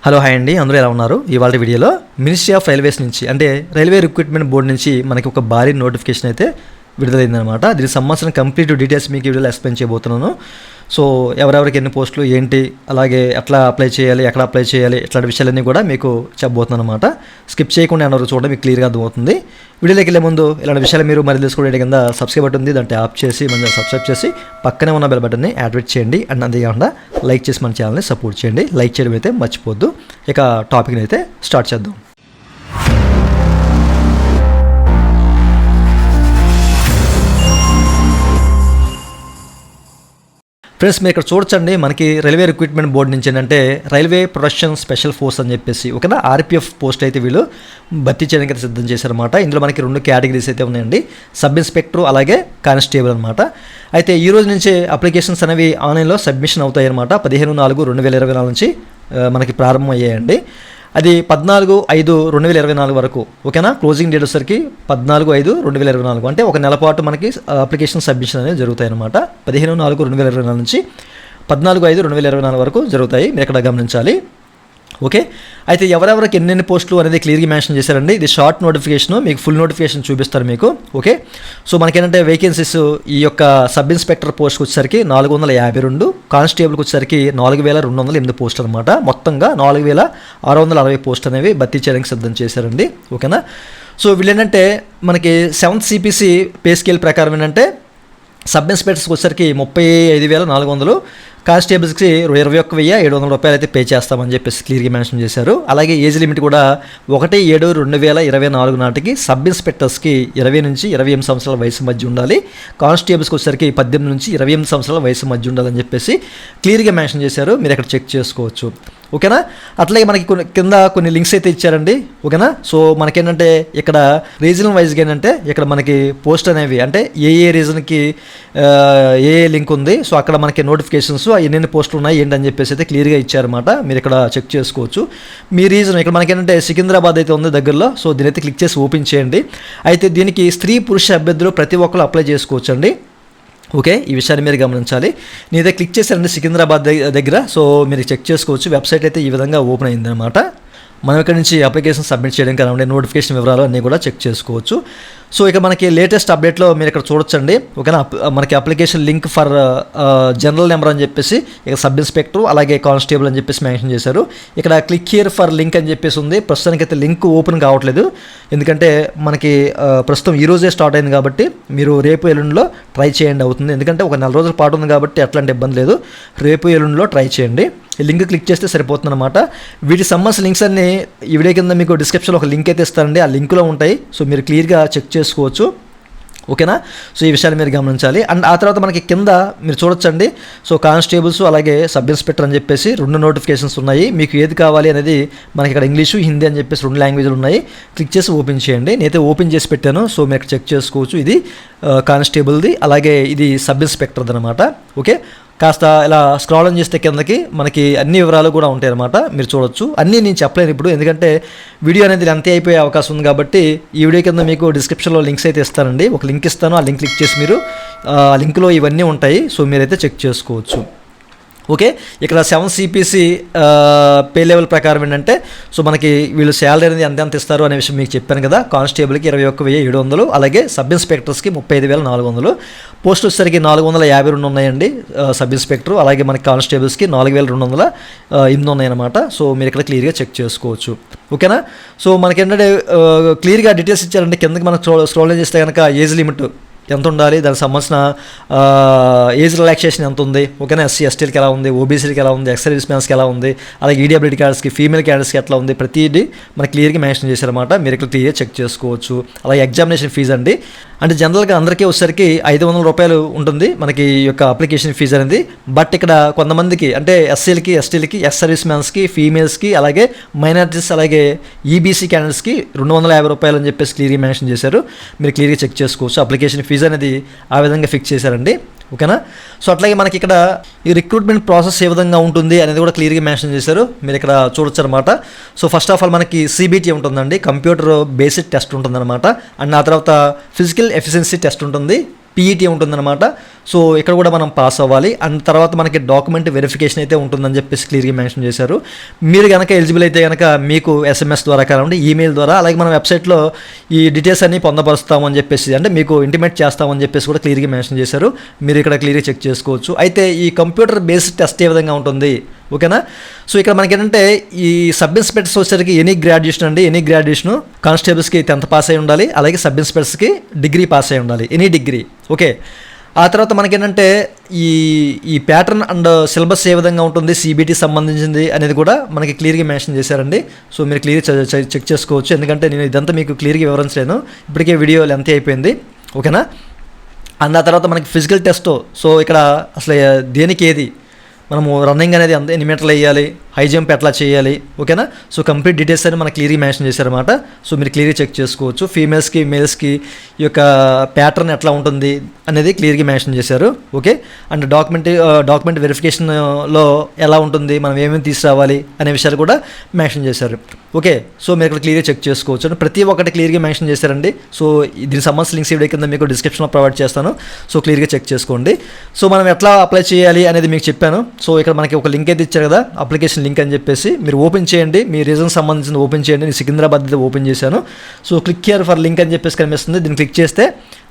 Hello hi అండి, అందరూ ఎలా ఉన్నారు? ఇవాళ వీడియోలో మినిస్ట్రీ ఆఫ్ రైల్వేస్ నుంచి అంటే రైల్వే రిక్రూట్మెంట్ బోర్డు నుంచి మనకి ఒక భారీ నోటిఫికేషన్ అయితే విడుదలైందనమాట. దీనికి సంబంధించిన కంప్లీట్ డీటెయిల్స్ మీకు ఈ వీడియోలో ఎక్స్ప్లెయిన్ చేయబోతున్నాను. సో ఎవరెవరికి ఎన్ని పోస్టులు ఏంటి, అలాగే ఎట్లా అప్లై చేయాలి, ఎక్కడ అప్లై చేయాలి, ఇట్లాంటి విషయాలన్నీ కూడా మీకు చెప్పబోతున్నాను అనమాట. స్కిప్ చేయకుండా ఎవరు చూడడం మీకు క్లియర్గా అర్థమవుతుంది. వీడియోలోకి వెళ్ళే ముందు ఇలాంటి విషయాలు మీరు మరి తెలుసుకోవడం కింద సబ్స్క్రైబ్ బటన్ ఉంది, దాంట్లో ఆప్ చేసి మన సబ్స్క్రైబ్ చేసి పక్కనే ఉన్న బెల్ బటన్ని యాక్టివేట్ చేయండి. అండ్ అంతేకాకుండా లైక్ చేసి మన ఛానల్ని సపోర్ట్ చేయండి. లైక్ చేయడం అయితే మర్చిపోద్దు. ఇక టాపిక్ని అయితే స్టార్ట్ చేద్దాం. ఫ్రెండ్స్, మీరు ఇక్కడ చూడొచ్చండి, మనకి రైల్వే రిక్రూట్మెంట్ బోర్డు నుంచి ఏంటంటే రైల్వే ప్రొడక్షన్ స్పెషల్ ఫోర్స్ అని చెప్పేసి ఓకేనా, ఆర్పిఎఫ్ పోస్ట్ అయితే వీళ్ళు భర్తీ చేయడానికి అయితే సిద్ధం చేశారన్నమాట. ఇందులో మనకి 2 కేటగిరీస్ అయితే ఉన్నాయండి, సబ్ ఇన్స్పెక్టర్ అలాగే కానిస్టేబుల్ అనమాట. అయితే ఈ రోజు నుంచే అప్లికేషన్స్ అనేవి ఆన్లైన్లో సబ్మిషన్ అవుతాయి అనమాట. 15/4/2024 నుంచి మనకి ప్రారంభం అయ్యాయండి. అది 14/5/2024 వరకు ఓకేనా. క్లోజింగ్ డేట్ వచ్చేసరికి 14/5/2024, అంటే ఒక నెల పాటు మనకి అప్లికేషన్ సబ్మిషన్ అనేవి జరుగుతాయి అనమాట. 15/4/2024 నుంచి 14/5/2024 వరకు జరుగుతాయి. మీరు ఇక్కడ గమనించాలి. ఓకే, అయితే ఎవరెవరికి ఎన్నెన్ని పోస్టులు అనేది క్లియర్గా మెన్షన్ చేశారండి. ఇది షార్ట్ నోటిఫికేషన్, మీకు ఫుల్ నోటిఫికేషన్ చూపిస్తారు మీకు. ఓకే, సో మనకేంటంటే వేకెన్సీస్ ఈ యొక్క సబ్ ఇన్స్పెక్టర్ పోస్ట్కి వచ్చేసరికి 452, కానిస్టేబుల్కి వచ్చేసరికి 4208 పోస్టులు అనమాట. మొత్తంగా 4660 పోస్టులు అనేవి భర్తీ చేయడానికి సిద్ధం చేశారండి. ఓకేనా, సో వీళ్ళు ఏంటంటే మనకి 7th CPC పే స్కేల్ ప్రకారం ఏంటంటే సబ్ ఇన్స్పెక్టర్స్కి వచ్చేసరికి 35,400, కానిస్టేబుల్స్కి 21,700 రూపాయలు అయితే పే చేస్తామని చెప్పేసి క్లియర్గా మెన్షన్ చేశారు. అలాగే ఏజ్ లిమిట్ కూడా 1/7/2024 నాటికి సబ్ ఇన్స్పెక్టర్స్కి 20 నుంచి 28 సంవత్సరాల వయసు మధ్య ఉండాలి, కానిస్టేబుల్స్కి వచ్చేసరికి 18 నుంచి 28 సంవత్సరాల వయసు మధ్య ఉండాలని చెప్పేసి క్లియర్గా మెన్షన్ చేశారు. మీరు అక్కడ చెక్ చేసుకోవచ్చు. ఓకేనా, అట్లాగే మనకి కింద కొన్ని లింక్స్ అయితే ఇచ్చారండి. ఓకేనా, సో మనకేంటంటే ఇక్కడ రీజనల్ వైజ్గా ఏంటంటే ఇక్కడ మనకి పోస్ట్ అనేవి అంటే ఏ రీజన్కి ఏ లింక్ ఉంది, సో అక్కడ మనకి నోటిఫికేషన్స్ ఎన్నెన్ని పోస్టులు ఉన్నాయి ఏంటని చెప్పేసి అయితే క్లియర్గా ఇచ్చారన్నమాట. మీరు ఇక్కడ చెక్ చేసుకోవచ్చు. మీ రీజన్ ఇక్కడ మనకి ఏంటంటే సికింద్రాబాద్ అయితే ఉంది దగ్గరలో, సో దీని అయితే క్లిక్ చేసి ఓపెన్ చేయండి. అయితే దీనికి స్త్రీ పురుష అభ్యర్థులు ప్రతి ఒక్కరు అప్లై చేసుకోవచ్చు అండి. ఓకే, ఈ విషయాన్ని మీరు గమనించాలి. నేనైతే క్లిక్ చేశానండి సికింద్రాబాద్ దగ్గర, సో మీరు చెక్ చేసుకోవచ్చు. వెబ్సైట్ అయితే ఈ విధంగా ఓపెన్ అయిందనమాట. మనం ఇక్కడ నుంచి అప్లికేషన్ సబ్మిట్ చేయడం కానీ ఉండే నోటిఫికేషన్ వివరాలు అన్నీ కూడా చెక్ చేసుకోవచ్చు. సో ఇక మనకి లేటెస్ట్ అప్డేట్లో మీరు ఇక్కడ చూడొచ్చండి. ఓకేనా, మనకి application link for general number అని చెప్పేసి ఇక సబ్ ఇన్స్పెక్టర్ అలాగే కానిస్టేబుల్ అని చెప్పేసి మెన్షన్ చేశారు. ఇక్కడ క్లిక్ హియర్ ఫర్ లింక్ అని చెప్పేసి ఉంది. ప్రస్తుతానికి అయితే లింక్ ఓపెన్ కావట్లేదు, ఎందుకంటే మనకి ప్రస్తుతం ఈ రోజే స్టార్ట్ అయింది కాబట్టి మీరు రేపు ఎల్లుండిలో ట్రై చేయండి అవుతుంది. ఎందుకంటే ఒక 4 రోజుల పాటు ఉంది కాబట్టి అట్లాంటి ఇబ్బంది లేదు. రేపు ఎల్లుండిలో ట్రై చేయండి. ఈ లింక్ క్లిక్ చేస్తే సరిపోతుంది అనమాట. వీటికి సంబంధించిన లింక్స్ అన్ని ఈ వీడియో కింద మీకు డిస్క్రిప్షన్లో ఒక లింక్ అయితే ఇస్తారండి, ఆ లింక్లో ఉంటాయి. సో మీరు క్లియర్గా చెక్ చేసుకోవచ్చు. ఓకేనా, సో ఈ విషయాలు మీరు గమనించాలి. అండ్ ఆ తర్వాత మనకి కింద మీరు చూడొచ్చండి, సో కానిస్టేబుల్స్ అలాగే సబ్ ఇన్స్పెక్టర్ అని చెప్పేసి 2 నోటిఫికేషన్స్ ఉన్నాయి. మీకు ఏది కావాలి అనేది మనకి ఇక్కడ ఇంగ్లీషు హిందీ అని చెప్పేసి 2 లాంగ్వేజ్లు ఉన్నాయి. క్లిక్ చేసి ఓపెన్ చేయండి. నేనైతే ఓపెన్ చేసి పెట్టాను, సో మీరు చెక్ చేసుకోవచ్చు. ఇది కానిస్టేబుల్ది, అలాగే ఇది సబ్ ఇన్స్పెక్టర్ది అనమాట. ఓకే, కాస్త ఇలా స్క్రాల్ ఆన్ చేస్తే కిందకి మనకి అన్ని వివరాలు కూడా ఉంటాయి అన్నమాట. మీరు చూడొచ్చు. అన్నీ నేను చెప్పలేను ఇప్పుడు, ఎందుకంటే వీడియో అనేది అంతే అయిపోయే అవకాశం ఉంది కాబట్టి ఈ వీడియో కింద మీకు డిస్క్రిప్షన్లో లింక్స్ అయితే ఇస్తానండి. ఒక లింక్ ఇస్తాను, ఆ లింక్ క్లిక్ చేసి మీరు ఆ లింక్లో ఇవన్నీ ఉంటాయి. సో మీరైతే చెక్ చేసుకోవచ్చు. ఓకే, ఇక్కడ 7th CPC పే లెవెల్ ప్రకారం ఏంటంటే సో మనకి వీళ్ళు శాలరీ అనేది ఎంత ఇస్తారు అనే విషయం మీకు చెప్పాను కదా. కానిస్టేబుల్కి 21,700, అలాగే సబ్ ఇన్స్పెక్టర్స్కి 35,400. పోస్ట్ వచ్చేసరికి 452 ఉన్నాయండి సబ్ ఇన్స్పెక్టర్, అలాగే మనకి కానిస్టేబుల్స్కి 4,208 ఉన్నాయన్నమాట. సో మీరు ఇక్కడ క్లియర్గా చెక్ చేసుకోవచ్చు. ఓకేనా, సో మనకి ఏంటంటే క్లియర్గా డీటెయిల్స్ ఇచ్చారంటే కిందకి మనం స్క్రోల్ చేస్తే కనుక ఏజ్ లిమిట్ ఎంత ఉండాలి, దానికి సంబంధించిన ఏజ్ రిలాక్సేషన్ ఎంత ఉంది, ఓకేనా, SC STలకి ఎలా ఉంది, OBCలకి ఎలా ఉంది, ఎక్స్ సర్వీస్ మ్యాన్స్కి ఎలా ఉంది, అలాగే EWD క్యాడర్స్కి ఫీమేల్ క్యాడర్స్కి ఎట్లా ఉంది, ప్రతిదీ మనకి క్లియర్గా మెన్షన్ చేశారన్నమాట. మీరు ఇక్కడ క్లియర్గా చెక్ చేసుకోవచ్చు. అలాగే ఎగ్జామినేషన్ ఫీజు అండి, అంటే జనరల్గా అందరికీ వచ్చేసరికి 500 రూపాయలు ఉంటుంది మనకి ఈ యొక్క అప్లికేషన్ ఫీజు అనేది. బట్ ఇక్కడ కొంతమందికి అంటే SCలకి STలకి ఎక్స్ సర్వీస్ మ్యాన్స్కి ఫీమేల్స్కి అలాగే మైనారిటీస్ అలాగే EBC క్యాండిడేట్స్కి 250 రూపాయలు అని చెప్పేసి క్లియర్గా మెన్షన్ చేశారు. మీరు క్లియర్గా చెక్ చేసుకోవచ్చు. అప్లికేషన్ ఫీజు అనేది ఆ విధంగా ఫిక్స్ చేశారండి. ఓకేనా, సో అట్లాగే మనకి ఇక్కడ ఈ రిక్రూట్మెంట్ ప్రాసెస్ ఏ విధంగా ఉంటుంది అనేది కూడా క్లియర్గా మెన్షన్ చేశారు. మీరు ఇక్కడ చూడొచ్చు అనమాట. సో ఫస్ట్ ఆఫ్ ఆల్ మనకి CBT ఉంటుందండి, కంప్యూటర్ బేసిక్ టెస్ట్ ఉంటుందన్నమాట. అండ్ ఆ తర్వాత ఫిజికల్ ఎఫిషియన్సీ టెస్ట్ ఉంటుంది, పీఈటీ ఉంటుందన్నమాట. సో ఇక్కడ కూడా మనం పాస్ అవ్వాలి. అండ్ తర్వాత మనకి డాక్యుమెంట్ వెరిఫికేషన్ అయితే ఉంటుందని చెప్పేసి క్లియర్గా మెన్షన్ చేశారు. మీరు కనుక ఎలిజిబుల్ అయితే కనుక మీకు SMS ద్వారా కానివ్వండి, ఈమెయిల్ ద్వారా, అలాగే మన వెబ్సైట్లో ఈ డీటెయిల్స్ అన్ని పొందపరుస్తామని చెప్పేసి, అంటే మీకు ఇంటిమేట్ చేస్తామని చెప్పేసి కూడా క్లియర్గా మెన్షన్ చేశారు. మీరు ఇక్కడ క్లియర్గా చెక్ చేసుకోవచ్చు. అయితే ఈ కంప్యూటర్ బేస్డ్ టెస్ట్ ఏ విధంగా ఉంటుంది, ఓకేనా. సో ఇక్కడ మనకి ఏంటంటే ఈ సబ్ ఇన్స్పెక్టర్స్ వచ్చేసరికి ఎనీ గ్రాడ్యుయేషన్ కానిస్టేబుల్స్కి 10th పాస్ అయి ఉండాలి, అలాగే సబ్ ఇన్స్పెక్టర్స్కి డిగ్రీ పాస్ అయి ఉండాలి, ఎనీ డిగ్రీ, ఓకే. ఆ తర్వాత మనకేంటంటే ఈ ప్యాటర్న్ అండ్ సిలబస్ ఏ విధంగా ఉంటుంది, CBT సంబంధించింది అనేది కూడా మనకి క్లియర్గా మెన్షన్ చేశారండి. సో మీరు క్లియర్గా చెక్ చేసుకోవచ్చు. ఎందుకంటే నేను ఇదంతా మీకు క్లియర్గా వివరించలేను, ఇప్పటికే వీడియో లెంత్ అయిపోయింది, ఓకేనా. అండ్ ఆ తర్వాత మనకి ఫిజికల్ టెస్ట్. సో ఇక్కడ అసలు దేనికి ఏది మనము రన్నింగ్ అనేది ఎన్ని మీటర్లు వేయాలి, హై జంప్ ఎట్లా చేయాలి, ఓకేనా. సో కంప్లీట్ డీటెయిల్స్ అని మనకి క్లియర్గా మెన్షన్ చేశారన్నమాట. సో మీరు క్లియర్గా చెక్ చేసుకోవచ్చు. ఫీమేల్స్కి మేల్స్కి ఈ యొక్క ప్యాటర్న్ ఎట్లా ఉంటుంది అనేది క్లియర్గా మెన్షన్ చేశారు, ఓకే. అండ్ డాక్యుమెంట్ వెరిఫికేషన్లో ఎలా ఉంటుంది, మనం ఏమేమి తీసుకురావాలి అనే విషయాలు కూడా మెన్షన్ చేశారు, ఓకే. సో మీరు ఇక్కడ క్లియర్గా చెక్ చేసుకోవచ్చు. అండ్ ప్రతి ఒక్కటి క్లియర్గా మెన్షన్ చేశారండి. సో దీనికి సంబంధించిన లింక్స్ వీడియో కింద మీకు డిస్క్రిప్షన్లో ప్రొవైడ్ చేస్తాను. సో క్లియర్గా చెక్ చేసుకోండి. సో మనం ఎట్లా అప్లై చేయాలి అనేది మీకు చెప్పాను. సో ఇక్కడ మనకి ఒక లింక్ అయితే ఇచ్చారు కదా, అప్లికేషన్ లింక్ అని చెప్పేసి, మీరు ఓపెన్ చేయండి. మీ రీజన్ సంబంధించిన ఓపెన్ చేయండి. నేను సికింద్రాబాద్ అయితే ఓపెన్ చేశాను. So click here for link అని చెప్పేసి కనిపిస్తుంది. దీన్ని క్లిక్ చేస్తే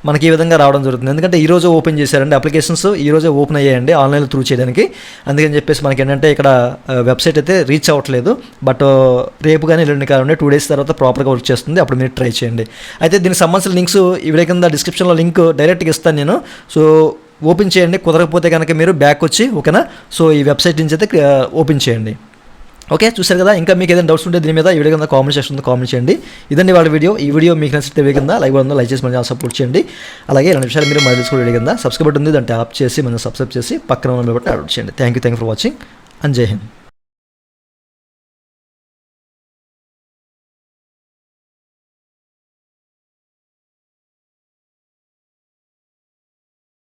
మనకి ఈ విధంగా రావడం జరుగుతుంది. ఎందుకంటే ఈరోజు ఓపెన్ చేశారండి, అప్లికేషన్స్ ఈరోజే ఓపెన్ అయ్యాయండి ఆన్లైన్లో త్రూ చేయడానికి. అందుకని చెప్పేసి మనకి ఏంటంటే ఇక్కడ వెబ్సైట్ అయితే రీచ్ అవ్వట్లేదు. బట్ రేపు కానీ ఎల్లుండి కావాలంటే 2 days తర్వాత ప్రాపర్గా వర్క్ చేస్తుంది. అప్పుడు మీరు ట్రై చేయండి. అయితే దీనికి సంబంధించిన లింక్స్ వీడియో కింద డిస్క్రిప్షన్లో లింక్ డైరెక్ట్గా ఇస్తాను నేను. సో ఓపెన్ చేయండి. కుదరకపోతే కనుక మీరు బ్యాక్ వచ్చి, ఓకేనా. సో ఈ వెబ్సైట్ నుంచి అయితే ఓపెన్ చేయండి, ఓకే. చూసారు కదా. ఇంకా మీకు ఏదైనా డౌట్స్ ఉంటే దీని మీద ఈ వీడియో కింద కామెంట్ సెక్షన్లో కామెంట్ చేయండి. ఇదండి వాళ్ళ వీడియో. ఈ వీడియో మీకు నచ్చితే వీడియో కింద లైక్ చేసి మనం సపోర్ట్ చేయండి. అలాగే 2 నిమిషాలు మీరు మరి వీడియో కింద సబ్స్క్రైబ్ ఉంటుంది, దాన్ని ట్యాప్ చేసి మనం సబ్స్క్రైబ్ చేసి పక్కన ఉన్న బట్టి అప్డేట్ చేయండి. Thank you for watching and జై హింద్.